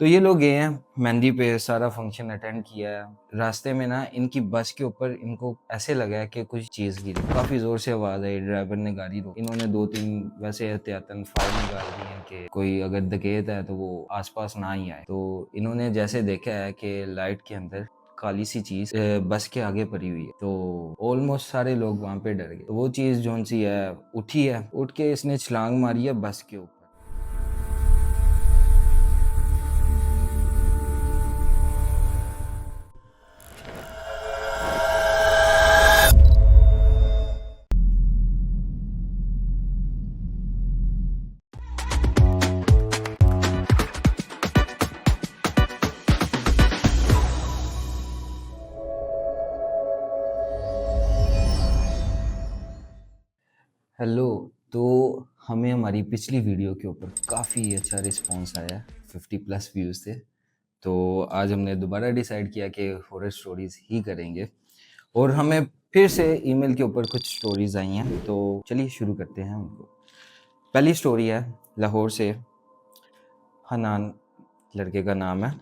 तो ये लोग गए हैं मेहंदी पे, सारा फंक्शन अटेंड किया है। रास्ते में ना इनकी बस के ऊपर इनको ऐसे लगा है कि कुछ चीज़ गिरी। काफ़ी ज़ोर से आवाज़ आई, ड्राइवर ने गाड़ी रोकी। इन्होंने 2-3 वैसे एहतियातन फायर निकाल दी हैं कि कोई अगर डकैत है तो वो आस-पास ना ही आए। तो इन्होंने जैसे देखा है कि लाइट के अंदर काली सी चीज़ बस के आगे पड़ी हुई है। तो ऑलमोस्ट सारे लोग वहाँ पे डर गए। तो वो चीज़ जौन-सी है उठी है, उठ के इसने छलांग मारी है बस के ऊपर। हेलो। तो हमें हमारी पिछली वीडियो के ऊपर काफ़ी अच्छा रिस्पांस आया, 50 प्लस व्यूज़ थे। तो आज हमने दोबारा डिसाइड किया कि हॉरर स्टोरीज़ ही करेंगे और हमें फिर से ईमेल के ऊपर कुछ स्टोरीज़ आई हैं। तो चलिए शुरू करते हैं उनको। पहली स्टोरी है लाहौर से, हनान लड़के का नाम है।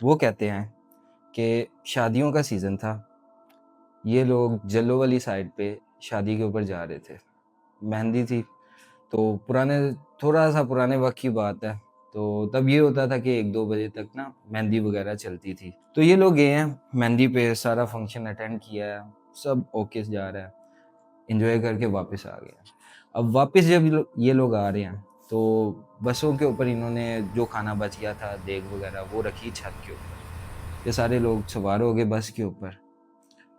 वो कहते हैं कि शादियों का सीज़न था। ये लोग जल्लो वाली साइड पे शादी के ऊपर जा रहे थे। मेहंदी थी, तो थोड़ा-सा पुराने वक़्त की बात है। तो तब ये होता था कि 1-2 बजे तक ना मेहंदी वग़ैरह चलती थी। तो ये लोग गए हैं मेहंदी पे, सारा फंक्शन अटेंड किया है, सब ओके से जा रहा है, एन्जॉय करके वापस आ गए हैं। अब वापस जब ये लोग आ रहे हैं, तो बसों के ऊपर इन्होंने जो खाना बच गया था, देग वग़ैरह वो रखी छत के ऊपर। ये सारे लोग सवार हो गए बस के ऊपर।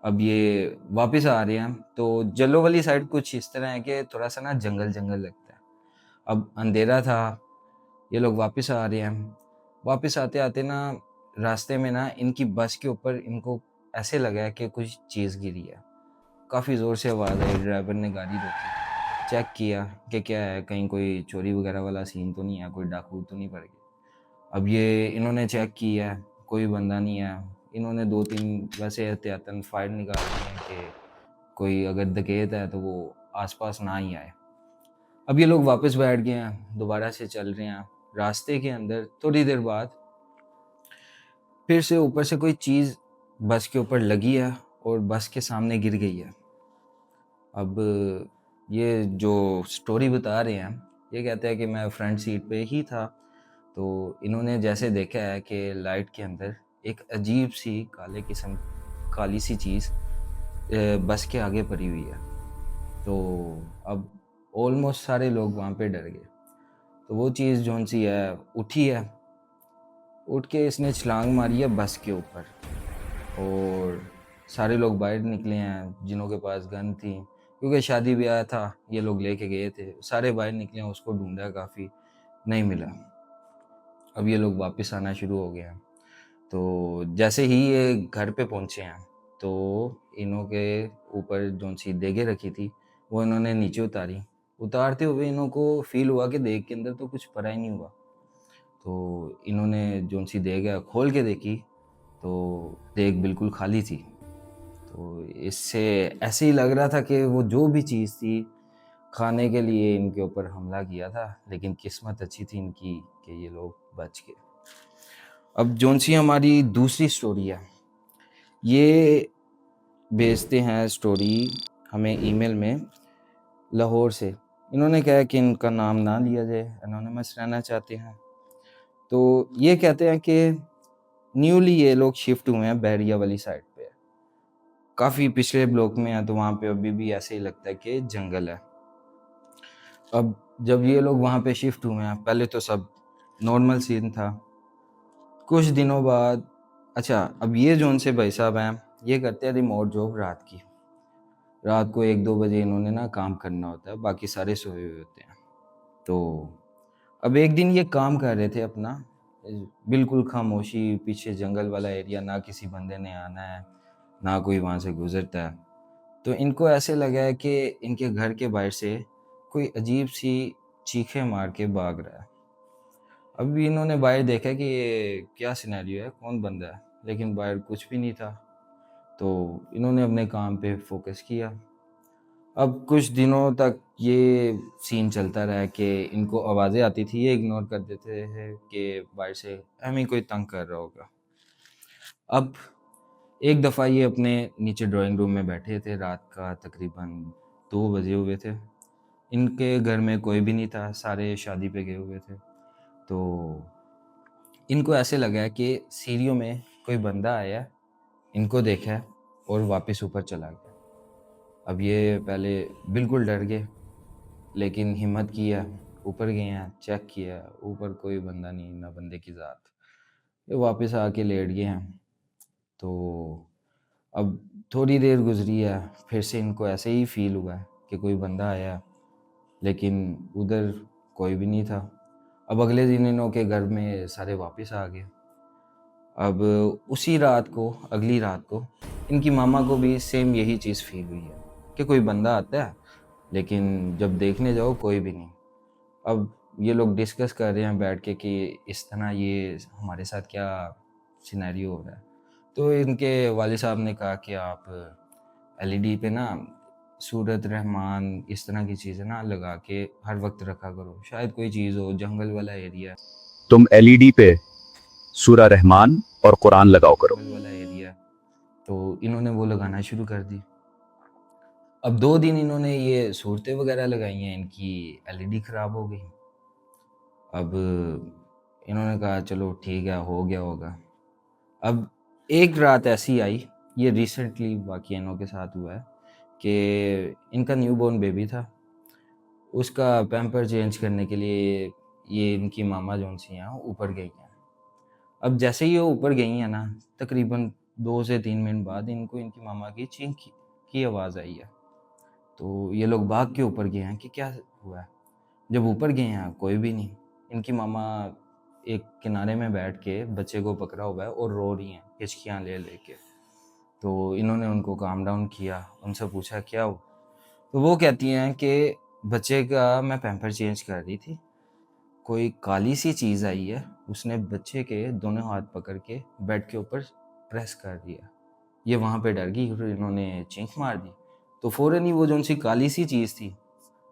अब ये वापस आ रहे हैं, तो जल्लो वाली साइड कुछ इस तरह है कि थोड़ा-सा ना जंगल-जंगल लगता है। अब अंधेरा था, ये लोग वापस आ रहे हैं। वापस आते-आते ना रास्ते में ना इनकी बस के ऊपर इनको ऐसे लगा है कि कुछ चीज़ गिरी है। काफ़ी ज़ोर से आवाज़ आई, ड्राइवर ने गाड़ी रोकी। चेक किया कि क्या है, कहीं कोई चोरी वगैरह वाला सीन तो नहीं है, कोई डाकू तो नहीं पड़ गए। अब ये इन्होंने चेक किया, कोई बंदा नहीं है। इन्होंने 2-3 वैसे एहतियातन फायर निकाल दिए हैं कि कोई अगर डकैत है तो वो आस-पास ना ही आए। अब ये लोग वापस बैठ गए हैं, दोबारा से चल रहे हैं। रास्ते के अंदर थोड़ी देर बाद फिर से ऊपर से कोई चीज़ बस के ऊपर लगी है और बस के सामने गिर गई है। अब ये जो स्टोरी बता रहे हैं, ये कहते हैं कि मैं फ्रंट सीट पे ही था। तो इन्होंने जैसे देखा है कि लाइट के अंदर एक अजीब-सी काली सी चीज़ बस के आगे पड़ी हुई है। तो अब ऑलमोस्ट सारे लोग वहाँ पे डर गए। तो वो चीज़ जौन-सी है उठी है, उठ के इसने छलांग मारी है बस के ऊपर और सारे लोग बाहर निकले हैं जिन्हों के पास गन थी, क्योंकि शादी-ब्याह था, ये लोग लेके गए थे। सारे बाहर निकले हैं, उसको ढूँढा काफ़ी, नहीं मिला। अब ये लोग वापस आना शुरू हो गए हैं। तो जैसे ही ये घर पे पहुँचे हैं, तो इन्हों के ऊपर जौन-सी देगे रखी थी, वो इन्होंने नीचे उतारी। उतारते हुए इन्हों को फ़ील हुआ कि देग के अंदर तो कुछ पड़ा ही नहीं हुआ। तो इन्होंने जौन-सी देग है खोल के देखी, तो देग बिल्कुल खाली थी। तो इससे ऐसे ही लग रहा था कि वो जो भी चीज़ थी, खाने के लिए इनके ऊपर हमला किया था, लेकिन किस्मत अच्छी थी इनकी कि ये लोग बच गए। अब जौन-सी हमारी दूसरी स्टोरी है, ये भेजते हैं स्टोरी हमें ईमेल में लाहौर से। इन्होंने कहा कि इनका नाम ना लिया जाए, एनोनिमस रहना चाहते हैं। तो ये कहते हैं कि न्यूली ये लोग शिफ्ट हुए हैं बैरिया वाली साइड पे। काफ़ी पिछले ब्लॉक में है, तो वहाँ पे अभी भी ऐसे ही लगता है कि जंगल है। अब जब ये लोग वहाँ पे शिफ्ट हुए हैं, पहले तो सब नॉर्मल सीन था। कुछ दिनों बाद अच्छा, अब ये जौन से भाई साहब हैं, ये करते हैं रिमोट जॉब रात की। रात को 1-2 बजे इन्होंने ना काम करना होता है, बाकी सारे सोए हुए होते हैं। तो अब एक दिन ये काम कर रहे थे अपना, बिल्कुल खामोशी, पीछे जंगल वाला एरिया, ना किसी बंदे ने आना है, ना कोई वहाँ से गुज़रता है। तो इनको ऐसे लगा है कि इनके घर के बाहर से कोई अजीब-सी चीखें मार के भाग रहा है। अभी इन्होंने बाहर देखा कि ये क्या सिनेरियो है, कौन बंदा है, लेकिन बाहर कुछ भी नहीं था। तो इन्होंने अपने काम पे फ़ोकस किया। अब कुछ दिनों तक ये सीन चलता रहा कि इनको आवाज़ें आती थी, ये इग्नोर कर देते हैं कि बाहर से हमें कोई तंग कर रहा होगा। अब एक दफ़ा ये अपने नीचे ड्राइंग रूम में बैठे थे, रात का तकरीबन 2 बजे हुए थे। इनके घर में कोई भी नहीं था, सारे शादी पे गए हुए थे। तो इनको ऐसे लगा है कि सीढ़ियों में कोई बंदा आया है, इनको देखा है और वापस ऊपर चला गया। अब ये पहले बिल्कुल डर गए, लेकिन हिम्मत किया, ऊपर गए हैं, चेक किया, ऊपर कोई बंदा नहीं, ना बंदे की ज़ात। ये वापस आके लेट गए हैं। तो अब थोड़ी देर गुजरी है, फिर से इनको ऐसे ही फील हुआ है कि कोई बंदा आया, लेकिन उधर कोई भी नहीं था। अब अगले दिन इन्हों के घर में सारे वापस आ गए। अब उसी रात को, अगली रात को इनकी मामा को भी सेम यही चीज़ फील हुई है कि कोई बंदा आता है, लेकिन जब देखने जाओ कोई भी नहीं। अब ये लोग डिस्कस कर रहे हैं बैठ के कि इस तरह ये हमारे साथ क्या सिनेरियो हो रहा है। तो इनके वालिद साहब ने कहा कि आप एलईडी पे ना सूरत रहमान इस तरह की चीज़ें ना लगा के हर वक्त रखा करो, शायद कोई चीज़ हो, जंगल वाला एरिया, तुम एलईडी पे सूरा रहमान और कुरान लगाओ करो। जंगल वाला एरिया। तो इन्होंने वो लगाना शुरू कर दी। अब 2 दिन इन्होंने ये सूरतें वगैरह लगाई हैं, इनकी एलईडी ख़राब हो गई। अब इन्होंने कहा चलो ठीक है, हो गया होगा। अब एक रात ऐसी आई, ये रिसेंटली वाक़या इन्हों के साथ हुआ है कि इनका न्यूबॉर्न बेबी था, उसका पैम्पर चेंज करने के लिए ये इनकी मामा जौन-सी हैं ऊपर गई हैं। अब जैसे ही वो ऊपर गई हैं ना, तकरीबन 2 से 3 मिनट बाद इनको इनकी मामा की चीख की आवाज़ आई है। तो ये लोग भाग के ऊपर गए हैं कि क्या हुआ है? जब ऊपर गए हैं कोई भी नहीं। इनकी मामा एक किनारे में बैठ के बच्चे को पकड़ा हुआ है और रो रही हैं हिचकियाँ ले लेके। तो इन्होंने उनको काम डाउन किया, उनसे पूछा क्या हुआ? तो वो कहती हैं कि बच्चे का मैं पैम्पर चेंज कर रही थी, कोई काली सी चीज़ आई है, उसने बच्चे के दोनों हाथ पकड़ के बेड के ऊपर प्रेस कर दिया। ये वहाँ पे डर गई, फिर इन्होंने चीख मार दी। तो फ़ौरन ही वो जो सी काली सी चीज़ थी,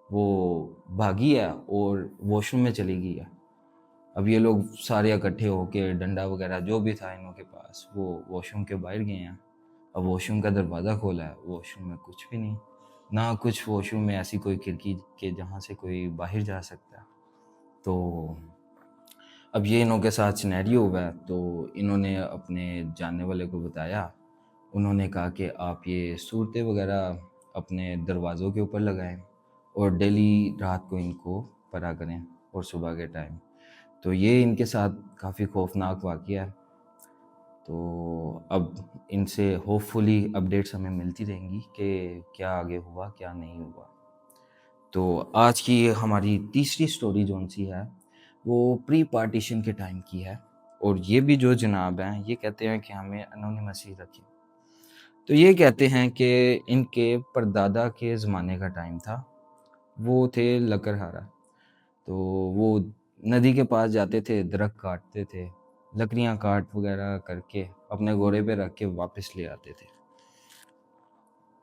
वो भागी है और वॉशरूम में चली गई है। अब ये लोग सारे इकट्ठे होके डंडा वगैरह जो भी था इन्हों के पास, वो वॉशरूम के बाहर गए हैं। अब वॉशरूम का दरवाज़ा खोला है, वॉशरूम में कुछ भी नहीं, ना कुछ वॉशरूम में ऐसी कोई खिड़की के जहाँ से कोई बाहर जा सकता है। तो अब ये इन्हों के साथ सिनेरियो हुआ है, तो इन्होंने अपने जानने वाले को बताया। उन्होंने कहा कि आप ये सूरतें वगैरह अपने दरवाज़ों के ऊपर लगाएं और डेली रात को इनको पढ़ा करें और सुबह के टाइम। तो ये इनके साथ काफ़ी खौफनाक वाक़या है। तो अब इनसे होपफुली अपडेट्स हमें मिलती रहेंगी कि क्या आगे हुआ, क्या नहीं हुआ। तो आज की हमारी तीसरी स्टोरी जौन-सी है, वो प्री पार्टीशन के टाइम की है और ये भी जो जनाब हैं, ये कहते हैं कि हमें एनोनिमस ही रखें। तो ये कहते हैं कि इनके परदादा के ज़माने का टाइम था, वो थे लकड़हारा। तो वो नदी के पास जाते थे, दरख्त काटते थे, लकड़ियाँ काट वगैरह करके अपने घोड़े पे रख के वापस ले आते थे।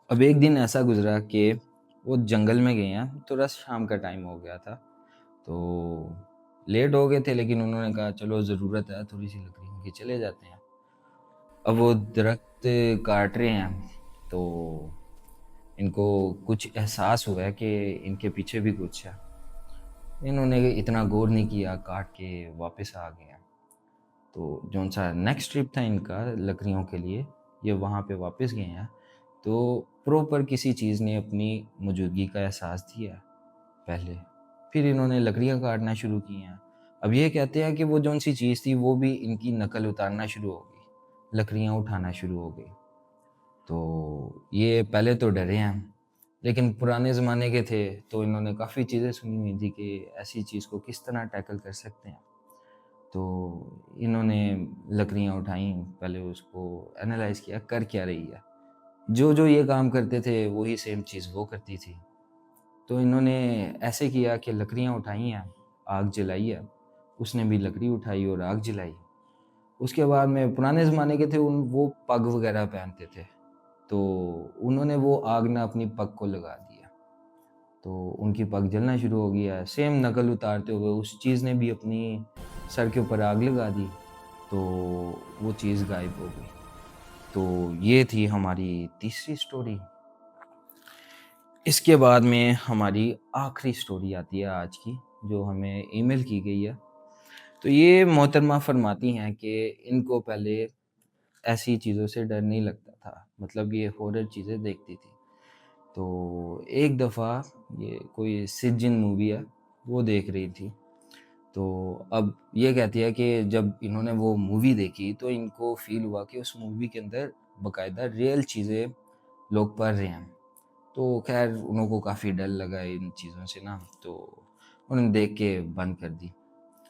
अब एक दिन ऐसा गुज़रा कि वो जंगल में गए हैं, थोड़ा शाम का टाइम हो गया था, तो लेट हो गए थे, लेकिन उन्होंने कहा चलो ज़रूरत है थोड़ी-सी लकड़ियों की, चले जाते हैं। अब वो दरख्त काट रहे हैं, तो इनको कुछ एहसास हुआ है कि इनके पीछे भी कुछ है। इन्होंने इतना गौर नहीं किया, काट के वापस आ गए हैं। तो जौन सा नेक्स्ट ट्रिप था इनका लकड़ियों के लिए, ये वहाँ पे वापस गए हैं, तो प्रॉपर किसी चीज़ ने अपनी मौजूदगी का एहसास दिया पहले। फिर इन्होंने लकड़ियाँ काटना शुरू की हैं। अब ये कहते हैं कि वो जौन सी चीज़ थी वो भी इनकी नकल उतारना शुरू हो गई, लकड़ियाँ उठाना शुरू हो गई। तो ये पहले तो डरे हैं, लेकिन पुराने ज़माने के थे, तो इन्होंने काफ़ी चीज़ें सुनी हुई थी कि ऐसी चीज़ को किस तरह टैकल कर सकते हैं। तो इन्होंने लकड़ियाँ उठाई, पहले उसको एनालाइज़ किया कर क्या रही है। जो ये काम करते थे वही सेम चीज़ वो करती थी। तो इन्होंने ऐसे किया कि लकड़ियाँ उठाई हैं, आग जलाई है, उसने भी लकड़ी उठाई और आग जलाई। उसके बाद में पुराने ज़माने के थे, वो पग वगैरह पहनते थे, तो उन्होंने वो आग ना अपनी पग को लगा दिया। तो उनकी पग जलना शुरू हो गया। सेम नकल उतारते हुए उस चीज़ ने भी अपनी सर के ऊपर आग लगा दी, तो वो चीज़ गायब हो गई। तो ये थी हमारी तीसरी स्टोरी। इसके बाद में हमारी आखिरी स्टोरी आती है आज की, जो हमें ईमेल की गई है। तो ये मोहतरमा फरमाती हैं कि इनको पहले ऐसी चीज़ों से डर नहीं लगता था, मतलब ये हॉरर चीज़ें देखती थी। तो एक दफ़ा ये कोई सिजिन मूवी है, वो देख रही थी। तो अब ये कहती है कि जब इन्होंने वो मूवी देखी तो इनको फ़ील हुआ कि उस मूवी के अंदर बाकायदा रियल चीज़ें लोग पढ़ रहे हैं। तो ख़ैर उन्हों को काफ़ी डर लगा इन चीज़ों से ना, तो उन्होंने देख के बंद कर दी।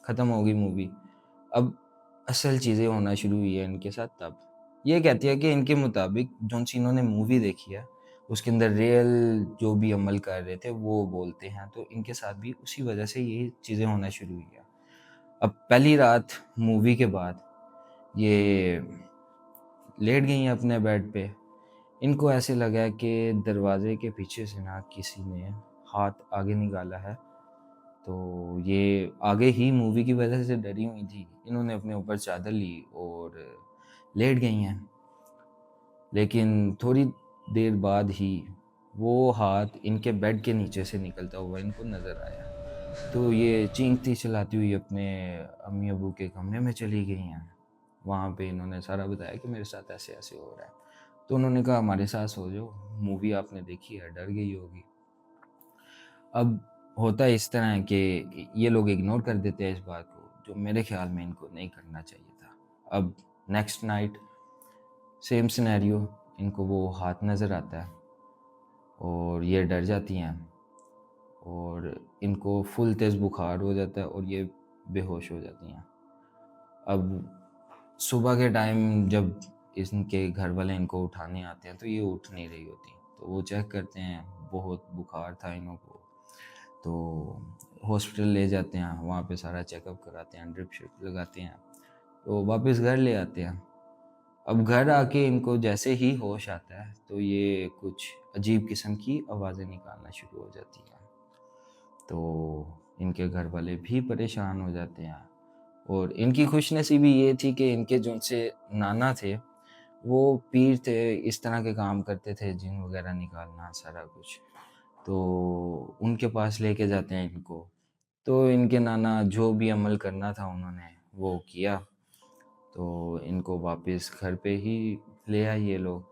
ख़त्म हो गई मूवी। अब असल चीज़ें होना शुरू हुई है इनके साथ तब। ये कहती है कि इनके मुताबिक जौन-सी इन्होंने मूवी देखी है, उसके अंदर रियल जो भी अमल कर रहे थे वो बोलते हैं, तो इनके साथ भी उसी वजह से ये चीज़ें होना शुरू हुई है। अब पहली रात मूवी के बाद ये लेट गई हैं अपने बेड पे। इनको ऐसे लगा कि दरवाज़े के पीछे से ना किसी ने हाथ आगे निकाला है। तो ये आगे ही मूवी की वजह से डरी हुई थी। इन्होंने अपने ऊपर चादर ली और लेट गई हैं। लेकिन थोड़ी देर बाद ही वो हाथ इनके बेड के नीचे से निकलता हुआ इनको नज़र आया। तो ये चीखती चिल्लाती हुई अपने अम्मी-अब्बू के कमरे में चली गई हैं। वहाँ पे इन्होंने सारा बताया कि मेरे साथ ऐसे-ऐसे हो रहा है। तो उन्होंने कहा हमारे साथ सो जाओ, मूवी आपने देखी है, डर गई होगी। अब होता इस तरह है कि ये लोग इग्नोर कर देते हैं इस बात को, जो मेरे ख़्याल में इनको नहीं करना चाहिए था। अब नेक्स्ट नाइट सेम सिनेरियो, इनको वो हाथ नज़र आता है और ये डर जाती हैं और इनको फुल तेज़ बुखार हो जाता है और ये बेहोश हो जाती हैं। अब सुबह के टाइम जब इनके घर वाले इनको उठाने आते हैं तो ये उठ नहीं रही होती, तो वो चेक करते हैं, बहुत बुखार था इन्हों को। तो हॉस्पिटल ले जाते हैं, वहाँ पे सारा चेकअप कराते हैं, ड्रिप शिप लगाते हैं, तो वापस घर ले आते हैं। अब घर आके इनको जैसे ही होश आता है तो ये कुछ अजीब किस्म की आवाज़ें निकालना शुरू हो जाती हैं। तो इनके घर वाले भी परेशान हो जाते हैं और इनकी खुशनसीबी ये थी कि इनके जो से नाना थे वो पीर थे, इस तरह के काम करते थे, जिन वगैरह निकालना सारा कुछ। तो उनके पास लेके जाते हैं इनको। तो इनके नाना जो भी अमल करना था उन्होंने वो किया, तो इनको वापस घर पे ही ले आए ये लोग।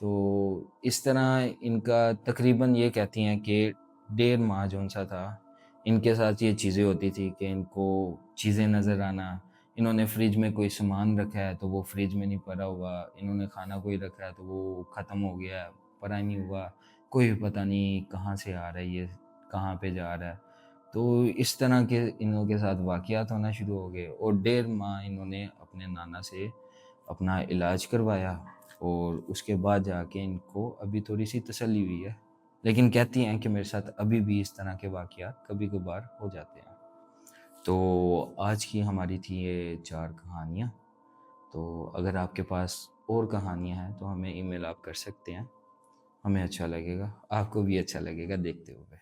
तो इस तरह इनका तकरीबन ये कहती हैं कि 1.5 माह जौन-सा था, इनके साथ ये चीज़ें होती थी कि इनको चीज़ें नज़र आना। इन्होंने फ्रिज में कोई सामान रखा है तो वो फ्रिज में नहीं पड़ा हुआ, इन्होंने खाना कोई रखा है तो वो ख़त्म हो गया है, पड़ा ही नहीं हुआ। कोई भी पता नहीं कहाँ से आ रहा है ये, कहाँ पे जा रहा है। तो इस तरह के इन्हों के साथ वाक़यात होना शुरू हो गए और 1.5 माह इन्होंने अपने नाना से अपना इलाज करवाया और उसके बाद जाके इनको अभी थोड़ी-सी तसल्ली हुई है। लेकिन कहती हैं कि मेरे साथ अभी भी इस तरह के वाक़यात कभी-कभार हो जाते हैं। तो आज की हमारी थी ये 4 कहानियाँ। तो अगर आपके पास और कहानियाँ हैं तो हमें ईमेल आप कर सकते हैं। हमें अच्छा लगेगा, आपको भी अच्छा लगेगा देखते हुए।